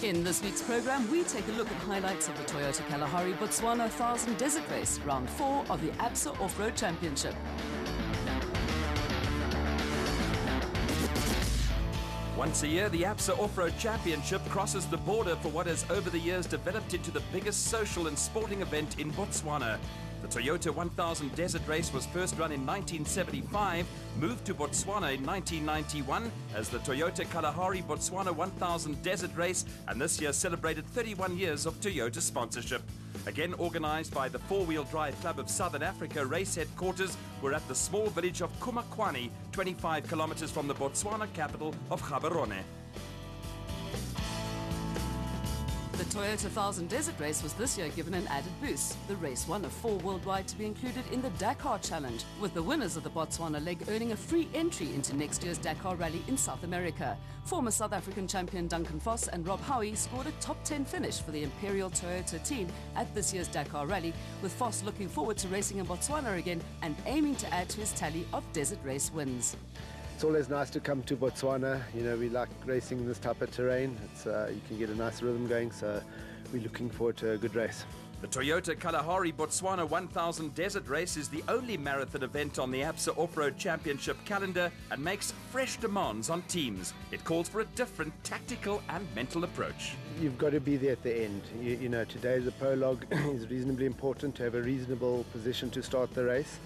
In this week's program, we take a look at highlights of the Toyota Kalahari Botswana 1000 Desert Race, round 4 of the Absa Off-Road Championship. Once a year, the Absa Off-Road Championship crosses the border for what has over the years developed into the biggest social and sporting event in Botswana. The Toyota 1000 Desert Race was first run in 1975, moved to Botswana in 1991 as the Toyota Kalahari Botswana 1000 Desert Race, and this year celebrated 31 years of Toyota sponsorship. Again organised by the Four Wheel Drive Club of Southern Africa, race headquarters were at the small village of Kumakwani, 25 kilometres from the Botswana capital of Gaborone. The Toyota 1000 Desert Race was this year given an added boost. The race one of 4 worldwide to be included in the Dakar Challenge, with the winners of the Botswana leg earning a free entry into next year's Dakar Rally in South America. Former South African champion Duncan Voss and Rob Howie scored a top 10 finish for the Imperial Toyota team at this year's Dakar Rally, with Voss looking forward to racing in Botswana again and aiming to add to his tally of desert race wins. It's always nice to come to Botswana. You know, we like racing in this type of terrain. It's, you can get a nice rhythm going, so we're looking forward to a good race. The Toyota Kalahari Botswana 1000 Desert Race is the only marathon event on the Absa Off-Road Championship calendar and makes fresh demands on teams. It calls for a different tactical and mental approach. You've got to be there at the end. You know, today the prologue is reasonably important to have a reasonable position to start the race.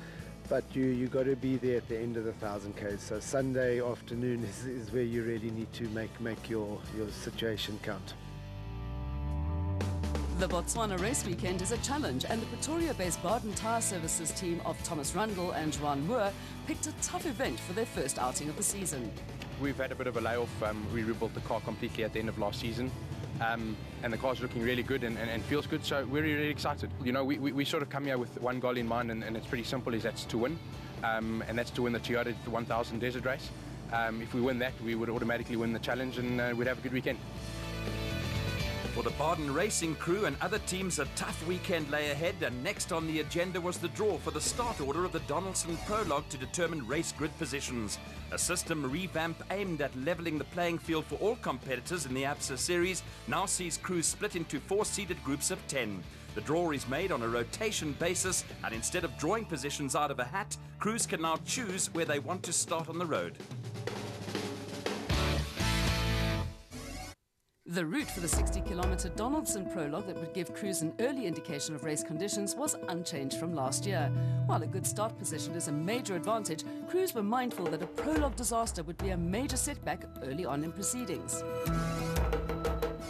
But you got to be there at the end of the 1000 Ks. So Sunday afternoon is where you really need to make your situation count. The Botswana race weekend is a challenge, and the Pretoria-based Baden Tyre Services team of Thomas Rundle and Joan Moore picked a tough event for their first outing of the season. We've had a bit of a layoff. We rebuilt the car completely at the end of last season. And the car's looking really good and feels good, so we're really excited. You know, we sort of come here with one goal in mind, and it's pretty simple, that's to win. And that's to win the Toyota 1000 Desert Race. If we win that, we would automatically win the challenge, and we'd have a good weekend. For the Baden racing crew and other teams, a tough weekend lay ahead, and next on the agenda was the draw for the start order of the Donaldson Prologue to determine race grid positions. A system revamp aimed at levelling the playing field for all competitors in the Absa series now sees crews split into 4-seeded groups of 10. The draw is made on a rotation basis, and instead of drawing positions out of a hat, crews can now choose where they want to start on the road. The route for the 60-kilometre Donaldson Prologue that would give crews an early indication of race conditions was unchanged from last year. While a good start position is a major advantage, crews were mindful that a prologue disaster would be a major setback early on in proceedings.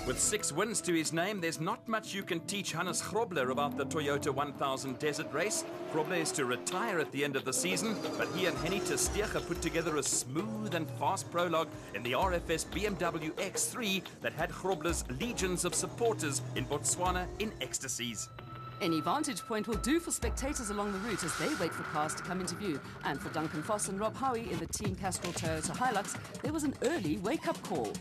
With 6 wins to his name, there's not much you can teach Hannes Grobler about the Toyota 1000 Desert Race. Grobler is to retire at the end of the season, but he and Henny Tersteege put together a smooth and fast prologue in the RFS BMW X3 that had Grobler's legions of supporters in Botswana in ecstasies. Any vantage point will do for spectators along the route as they wait for cars to come into view. And for Duncan Voss and Rob Howie in the Team Castrol Toyota Hilux, there was an early wake-up call.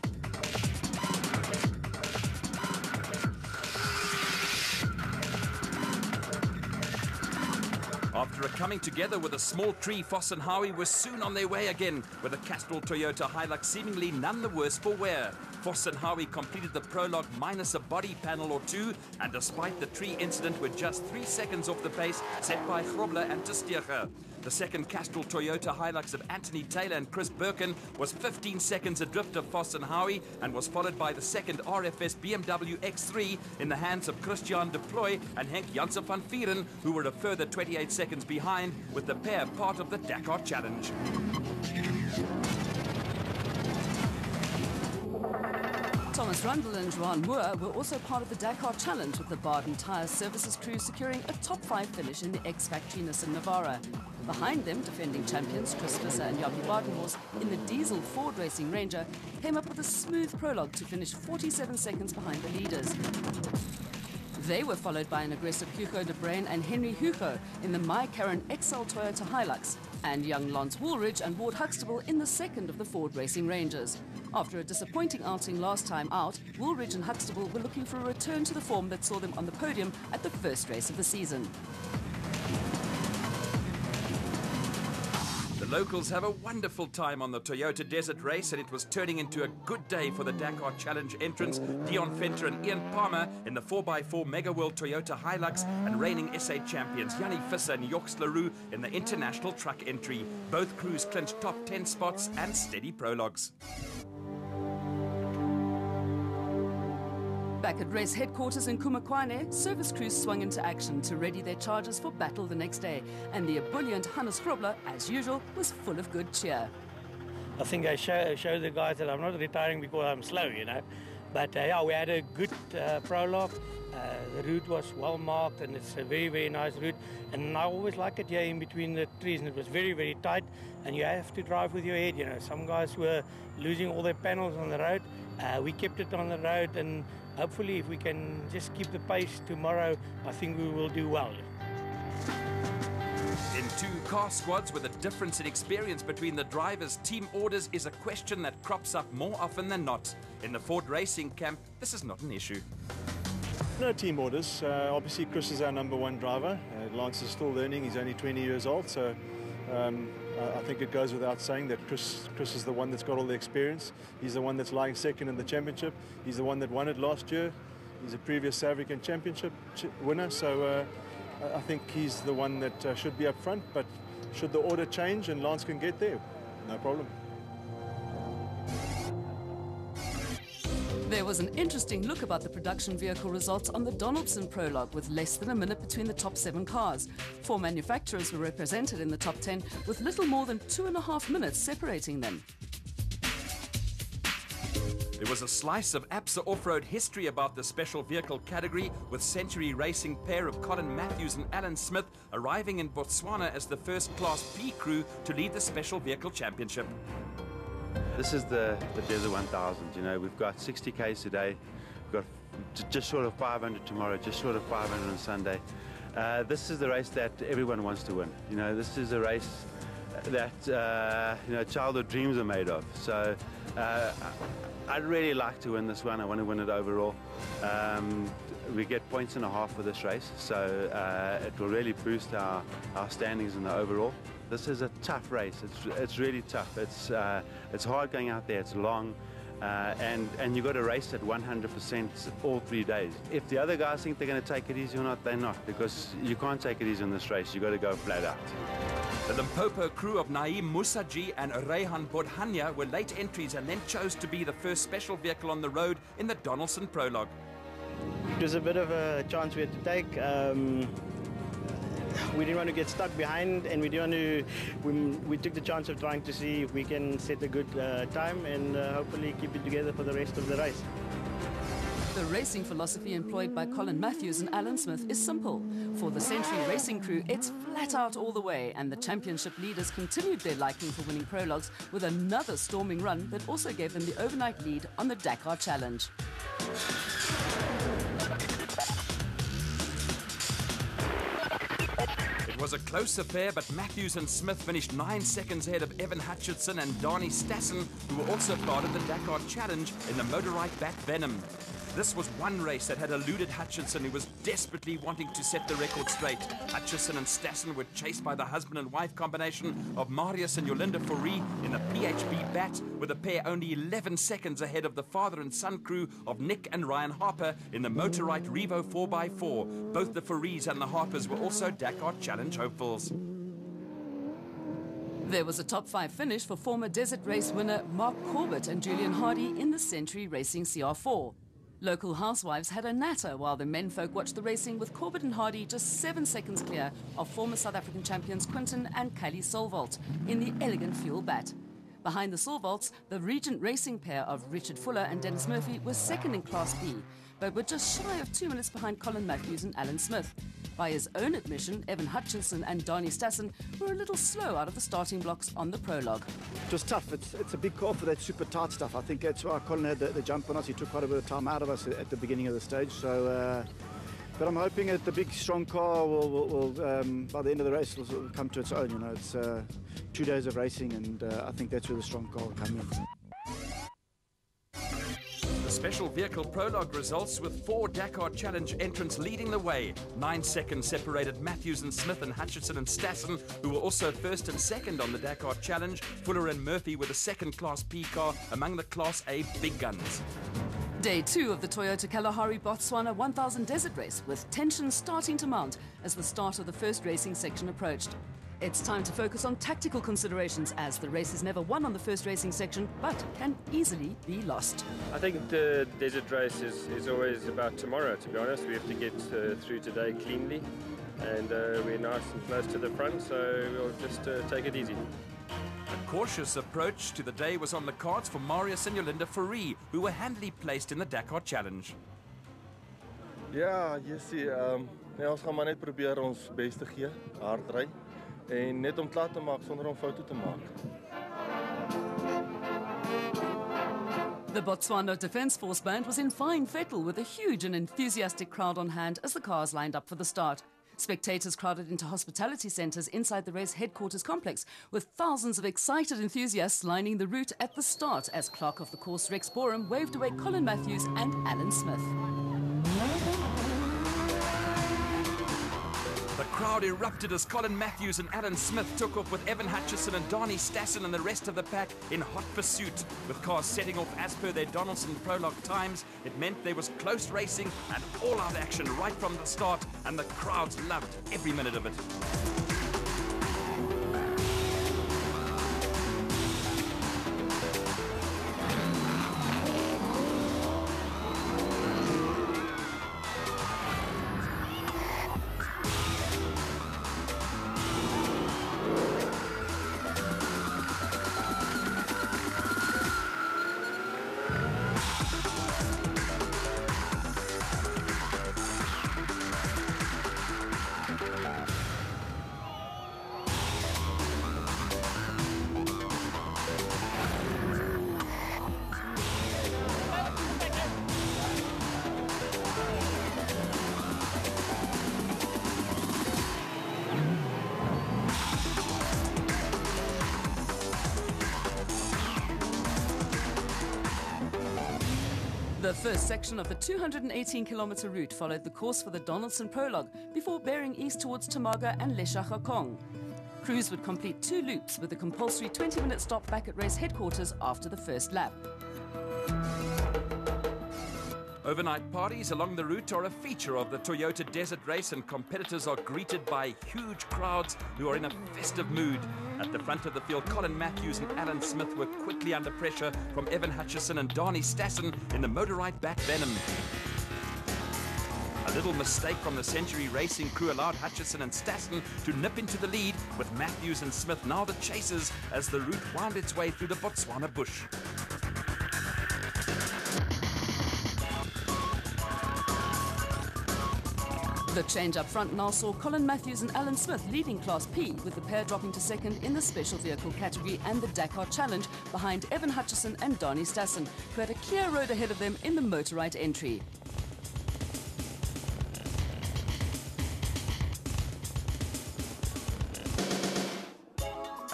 After a coming together with a small tree, Voss and Howie were soon on their way again, with the Castrol Toyota Hilux seemingly none the worse for wear. Voss and Howie completed the prologue minus a body panel or two, and despite the tree incident were just 3 seconds off the pace set by Grobler and Tersteege. The second Castrol Toyota Hilux of Anthony Taylor and Chris Birkin was 15 seconds adrift of Voss and Howie, and was followed by the second RFS BMW X3 in the hands of Christian de Ploy and Henk Janssen van Vieren, who were a further 28 seconds behind, with the pair part of the Dakar Challenge. Thomas Rundle and Joan Moore were also part of the Dakar Challenge, with the Baden Tyre Services crew securing a top 5 finish in the X-Factory Nissan Navara. Behind them, defending champions Chris Visser and Jaapie Badenhorst in the diesel Ford Racing Ranger came up with a smooth prologue to finish 47 seconds behind the leaders. They were followed by an aggressive Hugo de Bruyn and Henry Hugo in the My Karen XL Toyota Hilux, and young Lance Woolridge and Ward Huxtable in the second of the Ford Racing Rangers. After a disappointing outing last time out, Woolridge and Huxtable were looking for a return to the form that saw them on the podium at the first race of the season. The Locals have a wonderful time on the Toyota Desert Race, and it was turning into a good day for the Dakar Challenge entrants Dion Venter and Ian Palmer in the 4x4 Mega World Toyota Hilux, and reigning SA champions Yanni Visser and Joks Leroux in the international truck entry. Both crews clinched top 10 spots and steady prologues. Back at race headquarters in Kumakwane, service crews swung into action to ready their chargers for battle the next day, and the ebullient Hannes Grobler, as usual, was full of good cheer. I think I show the guys that I'm not retiring because I'm slow, you know. But yeah, we had a good prologue. The route was well marked, and it's a very, very nice route. And I always like it here in between the trees, and it was very, very tight. And you have to drive with your head, you know. Some guys were losing all their panels on the road. We kept it on the road, and hopefully if we can just keep the pace tomorrow, I think we will do well. In two car squads with a difference in experience between the drivers, team orders is a question that crops up more often than not. In the Ford Racing camp, this is not an issue. No team orders. Obviously, Chris is our number one driver. Lance is still learning. He's only 20 years old, so I think it goes without saying that Chris is the one that's got all the experience. He's the one that's lying second in the championship. He's the one that won it last year. He's a previous South African Championship winner, so I think he's the one that should be up front. But should the order change and Lance can get there, no problem. There was an interesting look about the production vehicle results on the Donaldson prologue, with less than a minute between the top 7 cars. 4 manufacturers were represented in the top 10, with little more than 2.5 minutes separating them. There was a slice of ABSA off-road history about the special vehicle category, with Century Racing pair of Colin Matthews and Alan Smith arriving in Botswana as the first Class P crew to lead the special vehicle championship. This is the Desert 1000, you know, we've got 60 Ks today, we've got just short of 500 tomorrow, just short of 500 on Sunday. This is the race that everyone wants to win, you know, this is a race that, you know, childhood dreams are made of. So I'd really like to win this one, I want to win it overall. We get 1.5 points for this race, so it will really boost our standings in the overall. This is a tough race. It's really tough. It's hard going out there. It's long, and you've got to race at 100% all 3 days. If the other guys think they're going to take it easy or not, they're not, because you can't take it easy in this race. You've got to go flat out. The Limpopo crew of Naeem Musaji and Rehan Bodhania were late entries and then chose to be the first special vehicle on the road in the Donaldson prologue. It was a bit of a chance we had to take. We didn't want to get stuck behind, and we took the chance of trying to see if we can set a good time and hopefully keep it together for the rest of the race. The racing philosophy employed by Colin Matthews and Alan Smith is simple. For the Century Racing crew, it's flat out all the way, and the championship leaders continued their liking for winning prologues with another storming run that also gave them the overnight lead on the Dakar Challenge. It was a close affair, but Matthews and Smith finished 9 seconds ahead of Evan Hutchinson and Dani Stassen, who were also part of the Dakar Challenge in the motorized Bat Venom. This was one race that had eluded Hutchinson, who was desperately wanting to set the record straight. Hutchinson and Stassen were chased by the husband and wife combination of Marius and Yolinda Fourie in the PHB Bat, with the pair only 11 seconds ahead of the father and son crew of Nick and Ryan Harper in the Motorite Revo 4x4. Both the Fouries and the Harpers were also Dakar Challenge hopefuls. There was a top 5 finish for former Desert Race winner Mark Corbett and Julian Hardy in the Century Racing CR4. Local housewives had a natter while the menfolk watched the racing, with Corbett and Hardy just 7 seconds clear of former South African champions Quinton and Kylie Solvolt in the elegant Fuel Bat. Behind the Solvolts, the Regent Racing pair of Richard Fuller and Dennis Murphy were second in Class B, but were just shy of 2 minutes behind Colin Matthews and Alan Smith. By his own admission, Evan Hutchinson and Dani Stassen were a little slow out of the starting blocks on the prologue. It was tough. It's a big call for that super tight stuff. I think that's why Colin had the jump on us. He took quite a bit of time out of us at the beginning of the stage. So, but I'm hoping that the big, strong car will by the end of the race, will come to its own. You know, it's 2 days of racing, and I think that's where the strong car will come in. Special vehicle prologue results with 4 Dakar Challenge entrants leading the way. 9 seconds separated Matthews and Smith and Hutchison and Stassen, who were also first and second on the Dakar Challenge. Fuller and Murphy were the second Class P car among the Class A big guns. Day 2 of the Toyota Kalahari Botswana 1000 Desert Race, with tensions starting to mount as the start of the first racing section approached. It's time to focus on tactical considerations, as the race is never won on the first racing section, but can easily be lost. I think the desert race is always about tomorrow, to be honest. We have to get through today cleanly, and we're nice and close to the front, so we'll just take it easy. A cautious approach to the day was on the cards for Marius and Yolinda Fourie, who were handily placed in the Dakar Challenge. Ja, jy sien, ons gaan maar net probeer ons bes te gee, hard ry en net om klaar te maak sonder om foute te maak. The Botswana Defence Force Band was in fine fettle with a huge and enthusiastic crowd on hand as the cars lined up for the start. Spectators crowded into hospitality centres inside the race headquarters complex, with thousands of excited enthusiasts lining the route at the start as clerk of the course Rex Borum waved away Colin Matthews and Alan Smith. The crowd erupted as Colin Matthews and Alan Smith took off with Evan Hutchison and Donnie Stassen and the rest of the pack in hot pursuit. With cars setting off as per their Donaldson prologue times, it meant there was close racing and all-out action right from the start, and the crowds loved every minute of it. The first section of the 218-kilometre route followed the course for the Donaldson prologue before bearing east towards Tamaga and Leshakakong. Crews would complete 2 loops with a compulsory 20-minute stop back at race headquarters after the first lap. Overnight parties along the route are a feature of the Toyota Desert Race, and competitors are greeted by huge crowds who are in a festive mood. At the front of the field, Colin Matthews and Alan Smith were quickly under pressure from Evan Hutchison and Donnie Stassen in the motorized back Venom. A little mistake from the Century Racing crew allowed Hutchison and Stassen to nip into the lead, with Matthews and Smith now the chasers as the route wound its way through the Botswana bush. The change up front now saw Colin Matthews and Alan Smith leading Class P, with the pair dropping to second in the special vehicle category and the Dakar Challenge behind Evan Hutchison and Donnie Stassen, who had a clear road ahead of them in the motorite entry.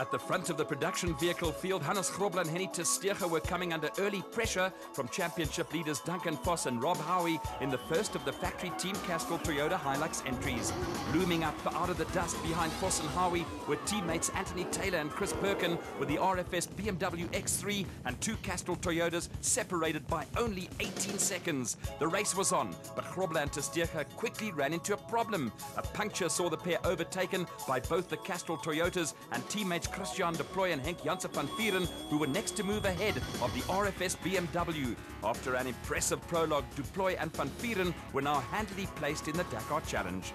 At the front of the production vehicle field, Hannes Grobler and Henny Testega were coming under early pressure from championship leaders Duncan Foss and Rob Howie in the first of the factory Team Castrol Toyota Hilux entries. Looming up out of the dust behind Foss and Howie were teammates Anthony Taylor and Chris Perkin with the RFS BMW X3 and 2 Castrol Toyotas separated by only 18 seconds. The race was on, but Grobler and Testega quickly ran into a problem. A puncture saw the pair overtaken by both the Castrol Toyotas and teammates Christian de Ploy and Henk Janssen van Vieren, who were next to move ahead of the RFS BMW. After an impressive prologue, de Ploy and van Vieren were now handily placed in the Dakar Challenge.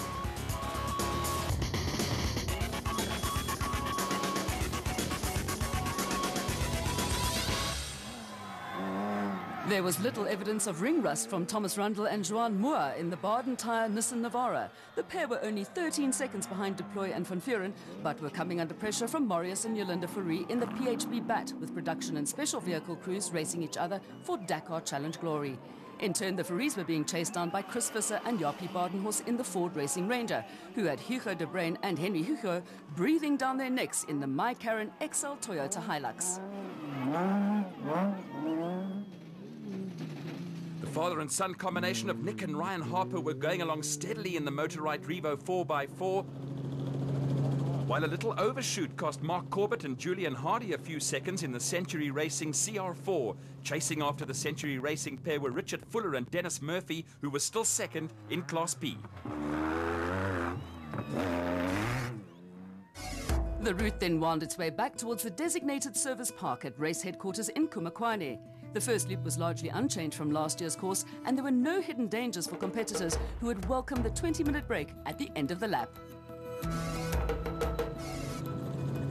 There was little evidence of ring rust from Thomas Rundle and Joan Moore in the Baden Tyre Nissan Navara. The pair were only 13 seconds behind de Ploy and van Vieren, but were coming under pressure from Marius and Yolinda Fourie in the PHB Bat, with production and special vehicle crews racing each other for Dakar Challenge glory. In turn, the Fouries were being chased down by Chris Visser and Jaapie Badenhorst in the Ford Racing Ranger, who had Hugo de Bruyn and Henry Hugo breathing down their necks in the My Karen XL Toyota Hilux. father and son combination of Nick and Ryan Harper were going along steadily in the Motorite Revo 4x4, while a little overshoot cost Mark Corbett and Julian Hardy a few seconds in the Century Racing CR4. Chasing after the Century Racing pair were Richard Fuller and Dennis Murphy, who was still second in Class P. The route then wound its way back towards the designated service park at race headquarters in Kumakwane. The first loop was largely unchanged from last year's course, and there were no hidden dangers for competitors who would welcome the 20-minute break at the end of the lap.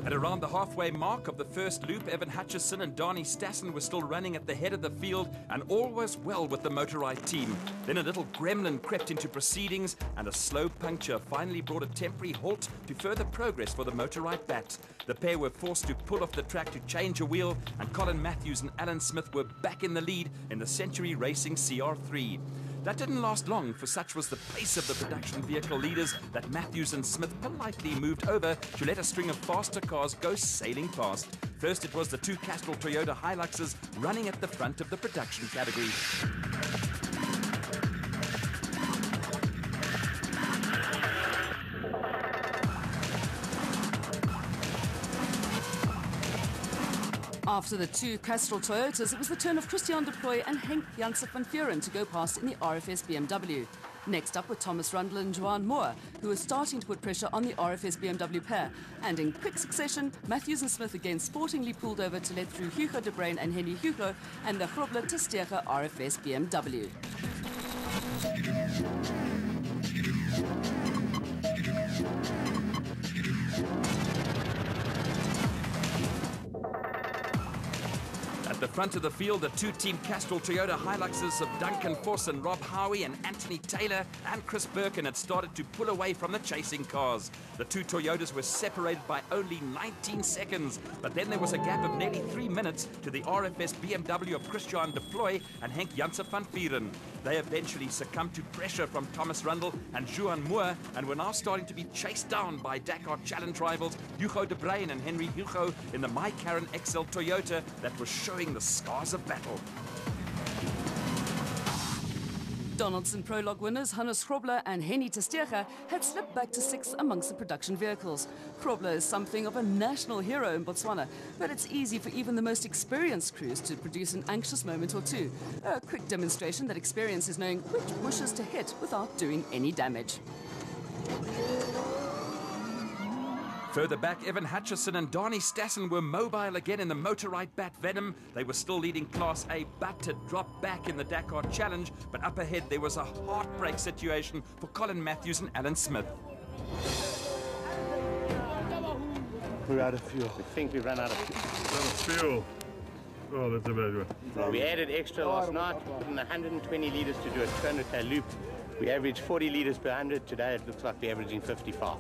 At around the halfway mark of the first loop, Evan Hutchison and Donnie Stassen were still running at the head of the field, and all was well with the Motorite team. Then a little gremlin crept into proceedings, and a slow puncture finally brought a temporary halt to further progress for the Motorite Bat. The pair were forced to pull off the track to change a wheel, and Colin Matthews and Alan Smith were back in the lead in the Century Racing CR3. That didn't last long, for such was the pace of the production vehicle leaders that Matthews and Smith politely moved over to let a string of faster cars go sailing past. First it was the two Castrol Toyota Hiluxes running at the front of the production category. After the two Castrol Toyotas, it was the turn of Christian de Plooy and Henk Janse van Vuren to go past in the RFS BMW. Next up were Thomas Rundle and Johan Moore, who were starting to put pressure on the RFS BMW pair. And in quick succession, Matthews and Smith again sportingly pulled over to let through Hugo de Bruin and Henry Hugo and the Grobler Testega RFS BMW. At the front of the field, the two-team Castrol Toyota Hiluxes of Duncan Foss and Rob Howie and Anthony Taylor and Chris Birkin had started to pull away from the chasing cars. The two Toyotas were separated by only 19 seconds, but then there was a gap of nearly 3 minutes to the RFS BMW of Christian de Plooy and Henk Janse van Vuren. They eventually succumbed to pressure from Thomas Rundle and Johan Moore and were now starting to be chased down by Dakar Challenge rivals Hugo de Bruin and Henry Hugo in the MyCarron XL Toyota that was showing the scars of battle. Donaldson Prologue winners Hannes Grobler and Henny Testega had slipped back to sixth amongst the production vehicles. Grobler is something of a national hero in Botswana, but it's easy for even the most experienced crews to produce an anxious moment or two. A quick demonstration that experience is knowing which bushes to hit without doing any damage. Further back, Evan Hutchison and Donnie Stassen were mobile again in the Motorite Bat Venom. They were still leading Class A, but to drop back in the Dakar Challenge. But up ahead, there was a heartbreak situation for Colin Matthews and Alan Smith. We're out of fuel. I think we ran out of Fuel. Oh, that's a bad one. We added extra last night, put in 120 litres to do a 200k loop. We averaged 40 litres per 100. Today it looks like we're averaging 55.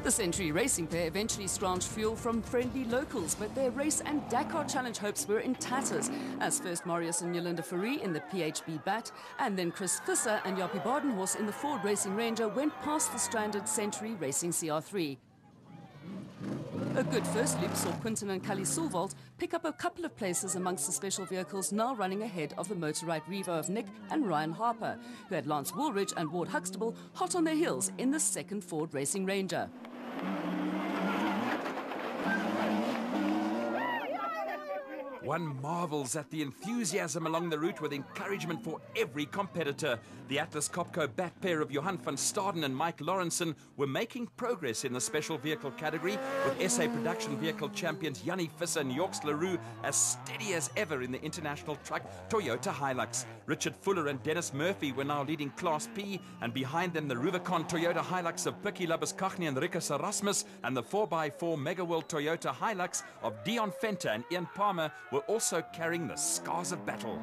The Century Racing pair eventually scrounged fuel from friendly locals, but their race and Dakar Challenge hopes were in tatters, as first Marius and Yolanda Fourie in the PHB Bat, and then Chris Visser and Jappie Badenhorst in the Ford Racing Ranger went past the stranded Century Racing CR3. A good first loop saw Quinton and Kali Sulvold pick up a couple of places amongst the special vehicles now running ahead of the Motorite Revo of Nick and Ryan Harper, who had Lance Woolridge and Ward Huxtable hot on their heels in the second Ford Racing Ranger. One marvels at the enthusiasm along the route with encouragement for every competitor. The Atlas Copco Bat pair of Johan van Staden and Mike Lawrenson were making progress in the special vehicle category, with SA production vehicle champions Jannie Visser and Yorks Leroux as steady as ever in the international truck Toyota Hilux. Richard Fuller and Dennis Murphy were now leading Class P, and behind them the Rubicon Toyota Hilux of Pikkie Labuskaghni and Rikus Erasmus, and the 4x4 Megaworld Toyota Hilux of Dion Venter and Ian Palmer were also carrying the scars of battle.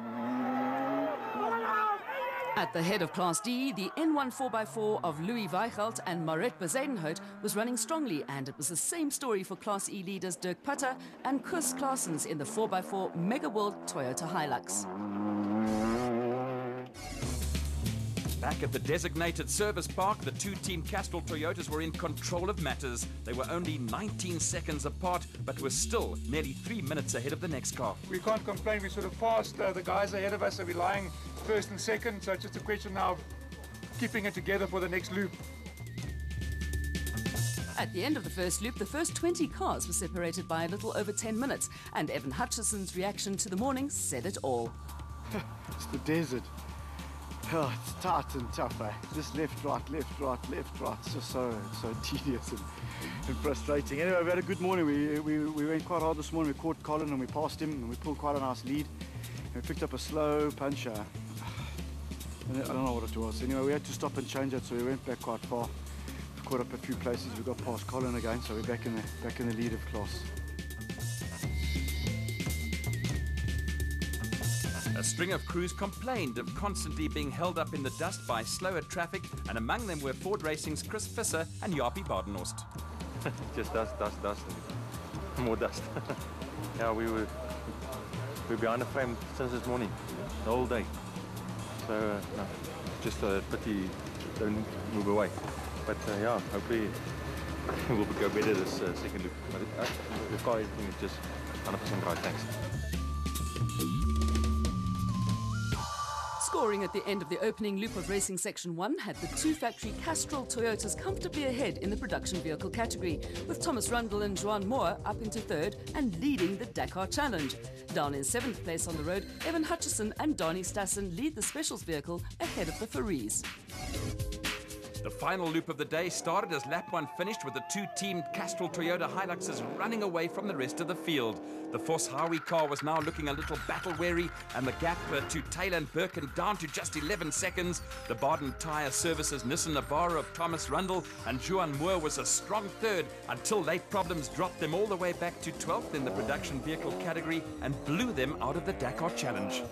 At the head of Class D, the N1 4x4 of Louis Weichelt and Maret Bezuidenhout was running strongly, and it was the same story for Class E leaders Dirk Putter and Koos Claessens in the 4x4 Megaworld Toyota Hilux. Back at the designated service park, the two-team Castrol Toyotas were in control of matters. They were only 19 seconds apart, but were still nearly 3 minutes ahead of the next car. We can't complain. We sort of passed the guys ahead of us, so we're lying first and second. So it's just a question now of keeping it together for the next loop. At the end of the first loop, the first 20 cars were separated by a little over 10 minutes, and Evan Hutchison's reaction to the morning said it all. It's the desert. Oh, it's tight and tough, eh? Just left, right, left, right, left, right. It's just so tedious and frustrating. Anyway, we had a good morning. We went quite hard this morning. We caught Colin and we passed him and we pulled quite a nice lead. And we picked up a slow puncher. I don't know what it was. Anyway, we had to stop and change it, so we went back quite far. We caught up a few places. We got past Colin again, so we're back in the lead of class. A string of crews complained of constantly being held up in the dust by slower traffic, and among them were Ford Racing's Chris Visser and Jaapie Badenhorst. Just dust, and more dust. Yeah, we're behind the frame since this morning, the whole day. So, no, just a pity don't move away. But yeah, hopefully we'll go better this second loop. But the car, everything is just 100% right, thanks. Scoring at the end of the opening loop of Racing Section 1 had the two factory Castrol Toyotas comfortably ahead in the production vehicle category, with Thomas Rundle and Johan Moore up into third and leading the Dakar Challenge. Down in 7th place on the road, Evan Hutchison and Donnie Stassen lead the specials vehicle ahead of the Ferries. The final loop of the day started as lap 1 finished with the two-teamed Castrol Toyota Hiluxes running away from the rest of the field. The Voss Howie car was now looking a little battle-weary, and the gap to Taylor and Birkin down to just 11 seconds. The Baden Tyre Services Nissan Navara of Thomas Rundle and Johan Moore was a strong third until late problems dropped them all the way back to 12th in the production vehicle category and blew them out of the Dakar Challenge.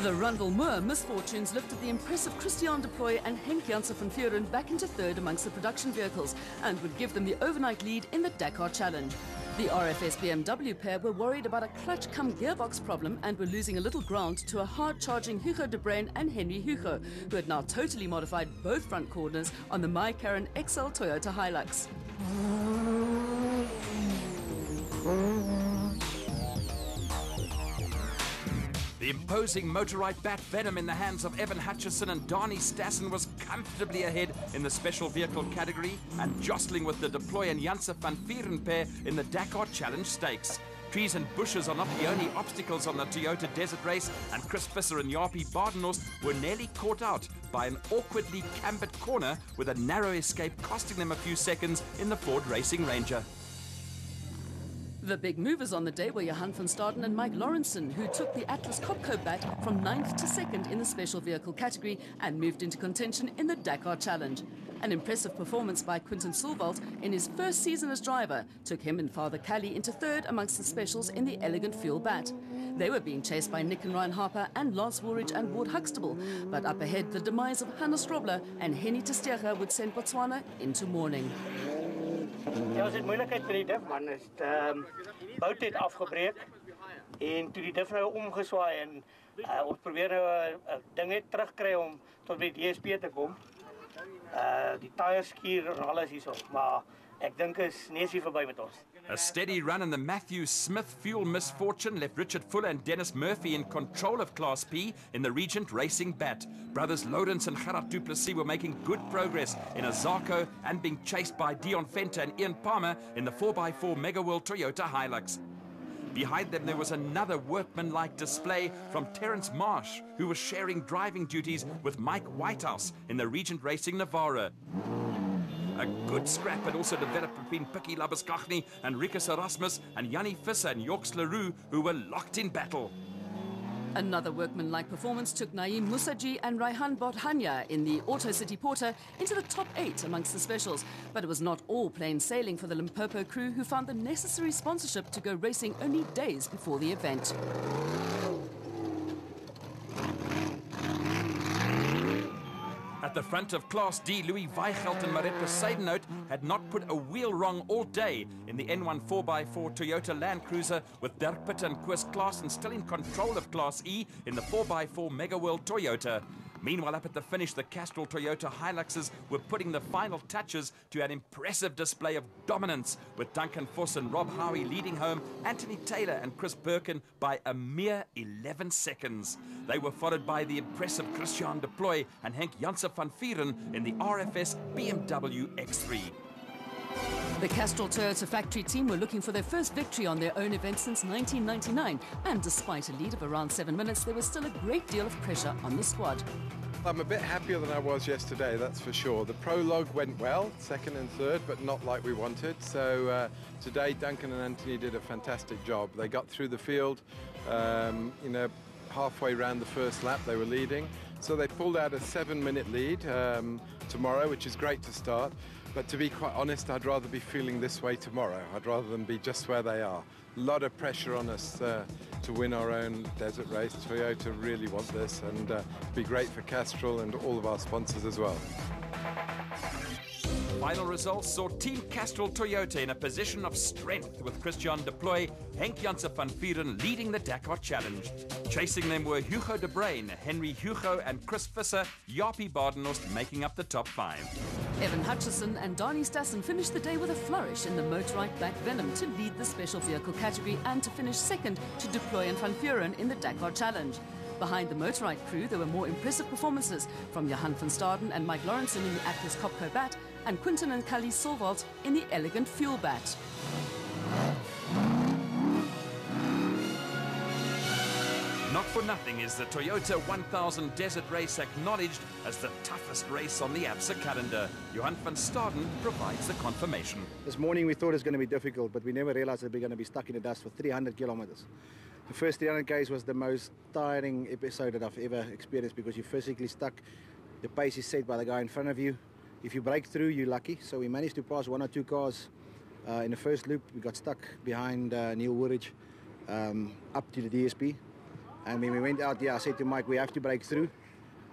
The Rundle-Moore misfortunes lifted the impressive Christian de Ploy and Henk Janssen van Vuren back into third amongst the production vehicles and would give them the overnight lead in the Dakar Challenge. The RFS BMW pair were worried about a clutch-cum-gearbox problem and were losing a little ground to a hard-charging Hugo de Bruyn and Henry Hugo, who had now totally modified both front corners on the My Karen XL Toyota Hilux. The imposing Motorride Bat Venom in the hands of Evan Hutchison and Donnie Stassen was comfortably ahead in the special vehicle category and jostling with the De Ploy and Janssen van Vuren pair in the Dakar Challenge Stakes. Trees and bushes are not the only obstacles on the Toyota Desert Race, and Chris Visser and Jaapie Badenhorst were nearly caught out by an awkwardly cambered corner with a narrow escape costing them a few seconds in the Ford Racing Ranger. The big movers on the day were Johan van Staden and Mike Lawrenson, who took the Atlas Copco bat from 9th to 2nd in the special vehicle category and moved into contention in the Dakar Challenge. An impressive performance by Quinton Sulwald in his first season as driver took him and Father Kelly into third amongst the specials in the Elegant Fuel bat. They were being chased by Nick and Ryan Harper and Lance Woolridge and Ward Huxtable, but up ahead the demise of Hannes Robler and Henny Testega would send Botswana into mourning. Ja, ons het moeilikheid met die diff, man. Bout het afgebreek en toe die diff nou omgeswaai en ons probeer nou ding net terugkry om tot by die DSP te kom. Die tyre skuur en alles hierso, maar ek dink is nesie verby met ons. A steady run in the Matthew Smith fuel misfortune left Richard Fuller and Dennis Murphy in control of Class P in the Regent Racing bat. Brothers Lodens and Gerard du Plessis were making good progress in a Zarco and being chased by Dion Fenter and Ian Palmer in the 4x4 Mega World Toyota Hilux. Behind them there was another workmanlike display from Terence Marsh, who was sharing driving duties with Mike Whitehouse in the Regent Racing Navara. A good scrap had also developed between Picky Labuskaghni and Rikus Erasmus and Jannie Visser and Yorks Leroux, who were locked in battle. Another workmanlike performance took Naeem Musaji and Raihan Bodhania in the Auto City Porter into the top 8 amongst the specials. But it was not all plain sailing for the Limpopo crew, who found the necessary sponsorship to go racing only days before the event. A At the front of Class D, Louis Weichelt and Marepo Seidenote had not put a wheel wrong all day in the N1 4x4 Toyota Land Cruiser, with Dirk Pitt and Koos Klaasen still in control of Class E in the 4x4 Mega World Toyota. Meanwhile, up at the finish, the Castrol Toyota Hiluxes were putting the final touches to an impressive display of dominance, with Duncan Vos and Rob Howie leading home Anthony Taylor and Chris Birkin by a mere 11 seconds. They were followed by the impressive Christian de Ploy and Henk Janse van Vieren in the RFS BMW X3. The Castrol Toyota factory team were looking for their first victory on their own event since 1999, and despite a lead of around 7 minutes, there was still a great deal of pressure on the squad. I'm a bit happier than I was yesterday, that's for sure. The prologue went well, second and third, but not like we wanted. So today, Duncan and Anthony did a fantastic job. They got through the field, halfway around the first lap, they were leading. So they pulled out a 7-minute lead tomorrow, which is great to start. But to be quite honest, I'd rather be feeling this way tomorrow. I'd rather them be just where they are. A lot of pressure on us to win our own desert race. Toyota really want this, and it'd be great for Castrol and all of our sponsors as well. Final results saw Team Castrol Toyota in a position of strength, with Christian de Ploy, Henk Janse van Vieren leading the Dakar Challenge. Chasing them were Hugo de Bruyn, Henry Hugo and Chris Visser, Jaapie Badenhorst making up the top 5. Evan Hutchison and Donnie Stassen finished the day with a flourish in the Motorrike Black Venom to lead the special vehicle category and to finish second to de Ploy and van Vieren in the Dakar Challenge. Behind the Motorrike crew, there were more impressive performances from Johan van Staden and Mike Lawrenson in the Atlas Copco Bat, and Quinton and Kali Solwald in the Elegant Fuel Bat. Not for nothing is the Toyota 1000 Desert Race acknowledged as the toughest race on the ABSA calendar. Johan van Staden provides the confirmation. This morning we thought it was going to be difficult, but we never realized that we're going to be stuck in the dust for 300 kilometers. The first 300 k's was the most tiring episode that I've ever experienced, because you're physically stuck. The pace is set by the guy in front of you. If you break through, you're lucky. So we managed to pass 1 or 2 cars in the first loop. We got stuck behind Neil Woolridge up to the DSP. And when we went out there, I said to Mike, we have to break through.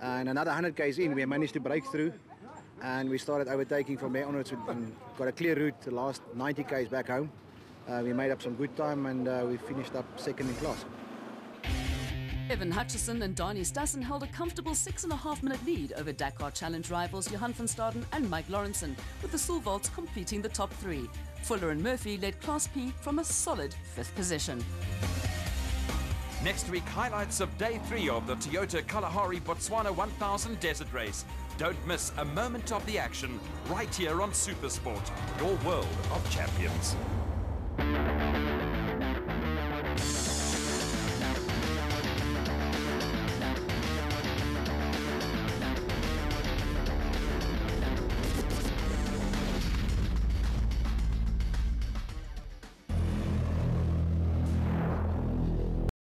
And another 100 k's in, we managed to break through. And we started overtaking from there onwards and got a clear route the last 90 k's back home. We made up some good time, and we finished up second in class. Evan Hutchison and Donnie Stassen held a comfortable 6.5-minute lead over Dakar Challenge rivals Johan van Staden and Mike Lawrenson, with the Solwalds completing the top 3. Fuller and Murphy led Class P from a solid 5th position. Next week, highlights of Day 3 of the Toyota Kalahari Botswana 1000 Desert Race. Don't miss a moment of the action right here on Supersport, your world of champions.